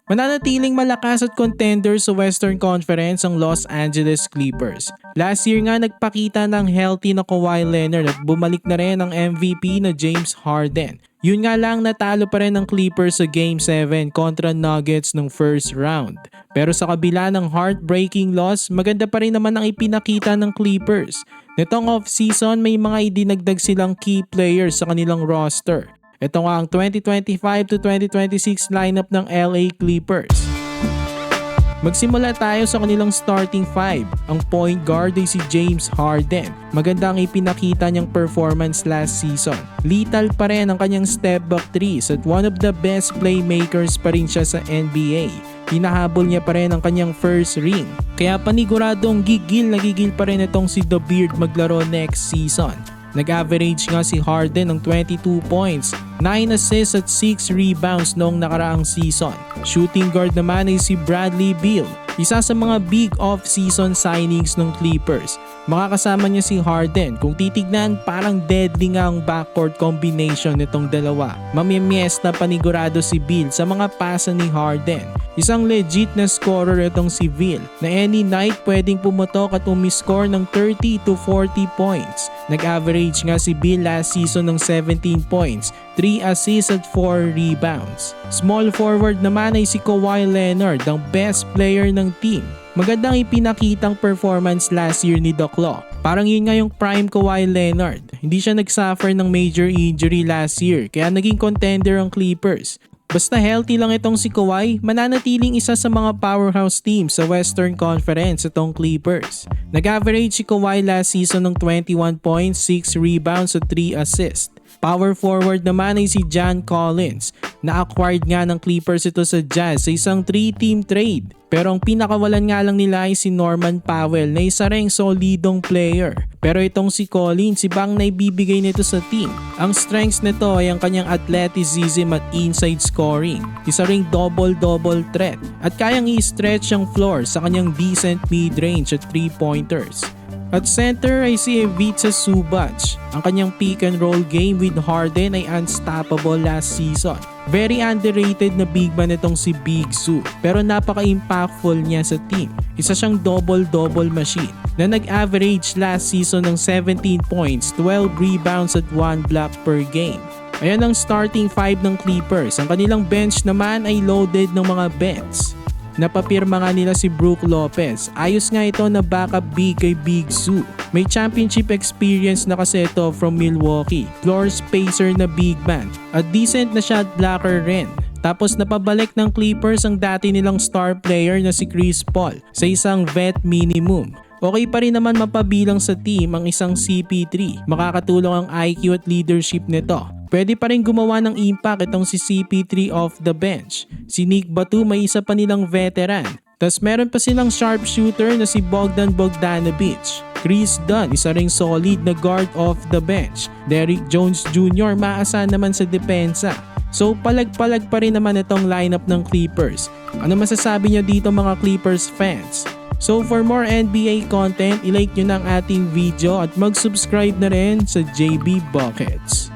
Mananatiling malakas at contender sa Western Conference ang Los Angeles Clippers. Last year nga nagpakita ng healthy na Kawhi Leonard at bumalik na rin ang MVP na James Harden. Yun nga lang natalo pa rin ang Clippers sa Game 7 kontra Nuggets ng first round. Pero sa kabila ng heartbreaking loss, maganda pa rin naman ang ipinakita ng Clippers. Nitong off-season may mga idinagdag silang key players sa kanilang roster. Ito nga ang 2025 to 2026 lineup ng LA Clippers. Magsimula tayo sa kanilang starting five. Ang point guard ay si James Harden. Maganda ang ipinakita niyang performance last season. Lethal pa rin ang kanyang step back threes at one of the best playmakers pa rin siya sa NBA. Hinahabol niya pa rin ang kanyang first ring. Kaya paniguradong gigil pa rin itong si The Beard maglaro next season. Nag-average nga si Harden ng 22 points, 9 assists at 6 rebounds noong nakaraang season. Shooting guard naman ay si Bradley Beal, isa sa mga big off-season signings ng Clippers. Makakasama niya si Harden. Kung titignan, parang deadly nga ang backcourt combination nitong dalawa. Mamimiyes na panigurado si Beal sa mga pasa ni Harden. Isang legit na scorer itong si Beal na any night pwedeng pumutok at umiscore ng 30 to 40 points. Nag-average nga si Beal last season ng 17 points, 3 assists at 4 rebounds. Small forward naman ay si Kawhi Leonard, ang best player ng team. Magandang ipinakitang performance last year ni The Claw. Parang yun nga yung prime Kawhi Leonard. Hindi siya nagsuffer ng major injury last year kaya naging contender ang Clippers. Basta healthy lang itong si Kawhi, mananatiling isa sa mga powerhouse teams sa Western Conference itong Clippers. Nag-average si Kawhi last season ng 21 points, 6 rebounds at 3 assists. Power forward naman ay si John Collins. Na-acquired nga ng Clippers ito sa Jazz sa isang 3-team trade. Pero ang pinakawalan nga lang nila ay si Norman Powell na isa ring solidong player. Pero itong si Collins, ibang naibibigay nito sa team. Ang strengths nito ay ang kanyang athleticism at inside scoring. Isa ring double-double threat at kayang i-stretch ang floor sa kanyang decent mid-range at 3-pointers. At center ay si Ivica Zubac. Ang kanyang pick and roll game with Harden ay unstoppable last season. Very underrated na big man itong si Big Zu pero napaka-impactful niya sa team. Isa siyang double-double machine na nag-average last season ng 17 points, 12 rebounds at 1 block per game. Ayan ang starting 5 ng Clippers. Ang kanilang bench naman ay loaded ng mga bets. Napapirma nga nila si Brook Lopez. Ayos nga ito na backup big kay Big Zu. May championship experience na kasi ito from Milwaukee. Floor spacer na big man. At decent na shot blocker rin. Tapos napabalik ng Clippers ang dati nilang star player na si Chris Paul sa isang vet minimum. Okay pa rin naman mapabilang sa team ang isang CP3. Makakatulong ang IQ at leadership nito. Pwede pa rin gumawa ng impact itong si CP3 off the bench. Si Nick Batum may isa pa nilang veteran. Tas meron pa silang sharpshooter na si Bogdan Bogdanovic. Chris Dunn, isa ring solid na guard off the bench. Derrick Jones Jr. maasahan naman sa depensa. So palag-palag pa rin naman itong lineup ng Clippers. Ano masasabi niyo dito mga Clippers fans? So for more NBA content, ilike nyo na ang ating video at mag-subscribe na rin sa JB Buckets.